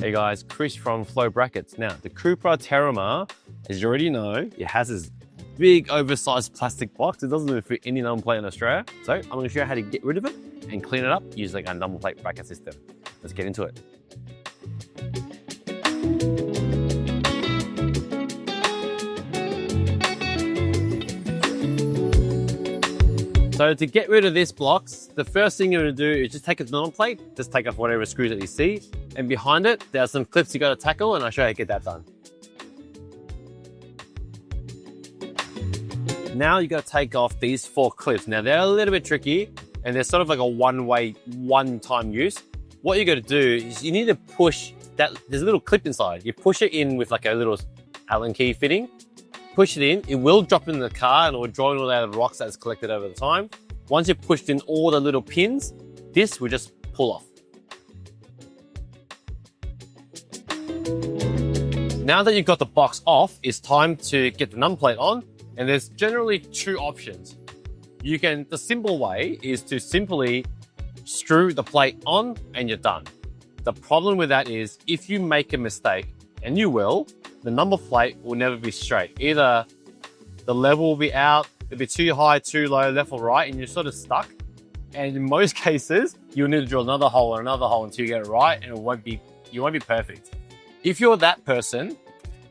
Hey guys, Chris from Flow Brackets. Now, the Cupra Terramar, as you already know, it has this big oversized plastic box. It doesn't even fit any number plate in Australia. So I'm going to show you how to get rid of it and clean it up using a number plate bracket system. Let's get into it. So to get rid of this blocks, the first thing you're going to do is just take a number plate, just take off whatever screws that you see, and behind it, there are some clips you got to tackle, and I'll show you how to get that done. Now you got to take off these 4 clips. Now they're a little bit tricky, and they're sort of like a one-way, one-time use. What you got to do is you need to push that. There's a little clip inside. You push it in with like a little Allen key fitting. Push it in, it will drop in the car and it will draw it all out of the rocks that's collected over the time. Once you've pushed in all the little pins, this will just pull off. Now that you've got the box off, it's time to get the number plate on, and there's generally 2 options. The simple way is to simply screw the plate on and you're done. The problem with that is if you make a mistake, and you will, the number plate will never be straight. Either the level will be out, it'll be too high, too low, left or right, and you're sort of stuck. And in most cases, you'll need to drill another hole and another hole until you get it right, and you won't be perfect. If you're that person,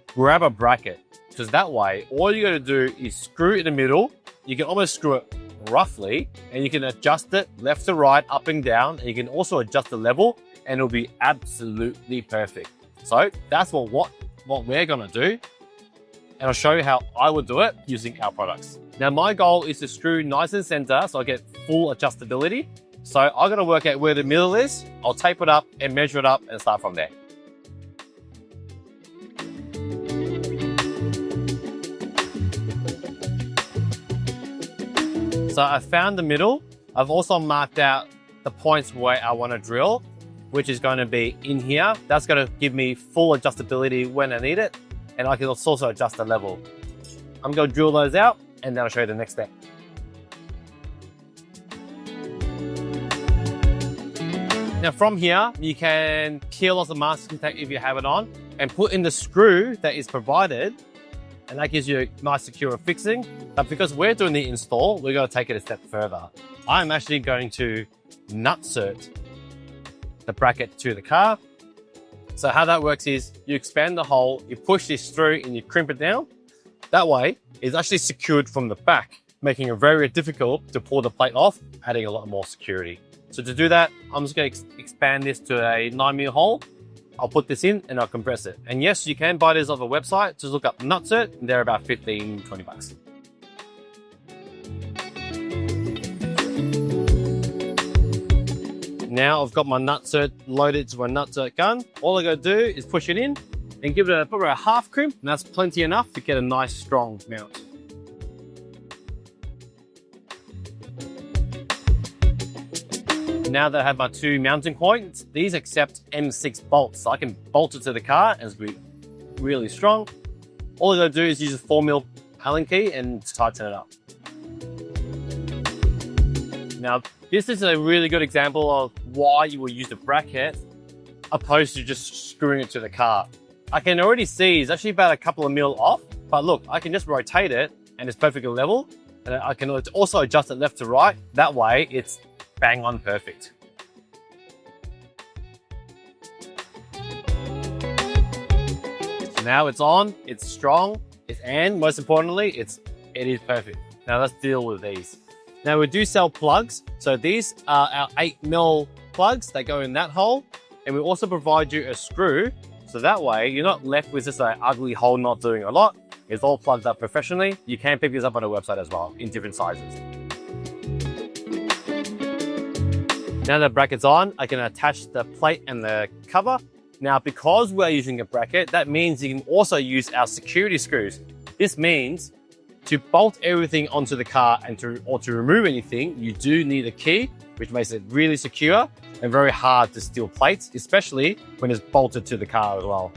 grab a bracket, because that way, all you gotta do is screw it in the middle. You can almost screw it roughly, and you can adjust it left to right, up and down, and you can also adjust the level, and it'll be absolutely perfect. So that's what we're gonna do, and I'll show you how I would do it using our products. Now my goal is to screw nice and center so I get full adjustability. So I'm gonna work out where the middle is, I'll tape it up and measure it up and start from there. So I found the middle. I've also marked out the points where I wanna drill, which is going to be in here. That's going to give me full adjustability when I need it. And I can also adjust the level. I'm going to drill those out and then I'll show you the next step. Now from here, you can peel off the masking tape if you have it on and put in the screw that is provided. And that gives you a nice secure fixing. But because we're doing the install, we're going to take it a step further. I'm actually going to nutsert the bracket to the car. So how that works is you expand the hole, you push this through and you crimp it down. That way it's actually secured from the back, making it very difficult to pull the plate off, adding a lot more security. So to do that, I'm just going to expand this to a 9mm hole. I'll put this in and I'll compress it. And yes, you can buy this off a website. Just look up Nutsert and they're about 15-20 bucks. Now I've got my nutsert loaded to my nutsert gun. All I gotta do is push it in and give it probably a half crimp, and that's plenty enough to get a nice strong mount. Now that I have my 2 mounting points, these accept M6 bolts. So I can bolt it to the car and it's be really strong. All I gotta do is use a 4mm Allen key and tighten it up. Now, this is a really good example of why you will use a bracket opposed to just screwing it to the car. I can already see it's actually about a couple of mil off, but look, I can just rotate it and it's perfectly level. And I can also adjust it left to right. That way it's bang on perfect. So now it's on, it's strong, and most importantly, it is perfect. Now let's deal with these. Now we do sell plugs. So these are our 8mm plugs. They go in that hole. And we also provide you a screw. So that way you're not left with just an ugly hole not doing a lot. It's all plugged up professionally. You can pick this up on a website as well in different sizes. Now the bracket's on, I can attach the plate and the cover. Now because we're using a bracket, that means you can also use our security screws. This means to bolt everything onto the car or to remove anything, you do need a key, which makes it really secure and very hard to steal plates, especially when it's bolted to the car as well.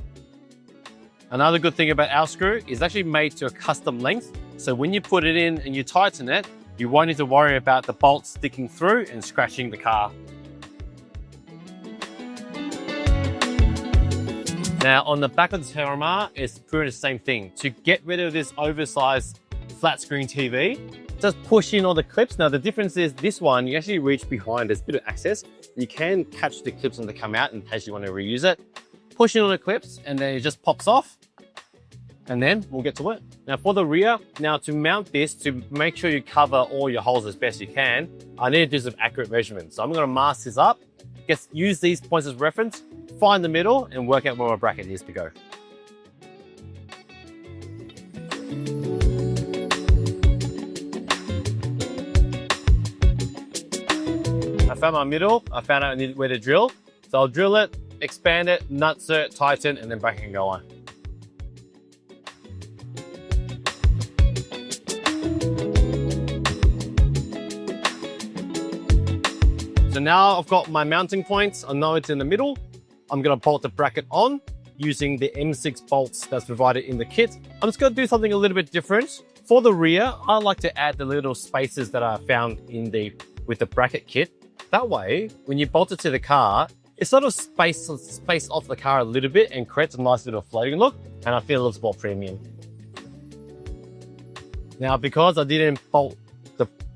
Another good thing about our screw is actually made to a custom length. So when you put it in and you tighten it, you won't need to worry about the bolts sticking through and scratching the car. Now on the back of the Terramar, it's pretty much the same thing. To get rid of this oversized flat screen TV, just push in all the clips. Now the difference is this one, you actually reach behind, there's a bit of access. You can catch the clips when they come out in case you want to reuse it. Push in all the clips and then it just pops off. And then we'll get to it. Now for the rear, now to mount this, to make sure you cover all your holes as best you can, I need to do some accurate measurements. So I'm gonna mask this up, use these points as reference, find the middle and work out where my bracket needs to go. I found my middle, I found out I needed where to drill. So I'll drill it, expand it, nutsert, tighten, and then bracket can go on. So now I've got my mounting points. I know it's in the middle. I'm gonna bolt the bracket on using the M6 bolts that's provided in the kit. I'm just gonna do something a little bit different. For the rear, I like to add the little spaces that I found with the bracket kit. That way, when you bolt it to the car, it sort of space off the car a little bit and creates a nice little floating look, and I feel it looks more premium. Now, because I didn't bolt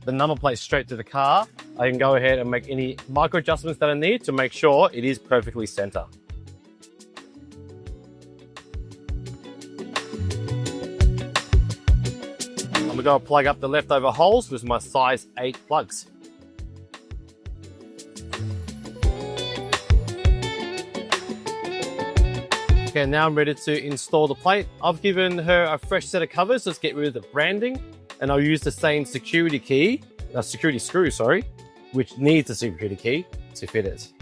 the number plate straight to the car, I can go ahead and make any micro adjustments that I need to make sure it is perfectly center. I'm gonna plug up the leftover holes with my size 8 plugs. Okay, now I'm ready to install the plate. I've given her a fresh set of covers. Let's get rid of the branding. And I'll use the same security screw, sorry, which needs a security key to fit it.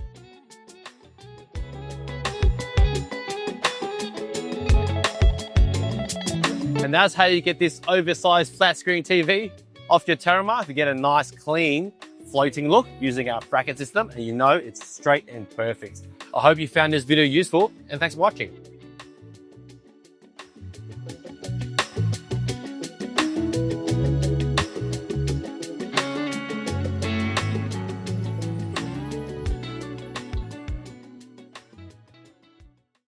And that's how you get this oversized flat screen TV off your Terramar to get a nice, clean, floating look using our bracket system, and you know it's straight and perfect. I hope you found this video useful, and thanks for watching.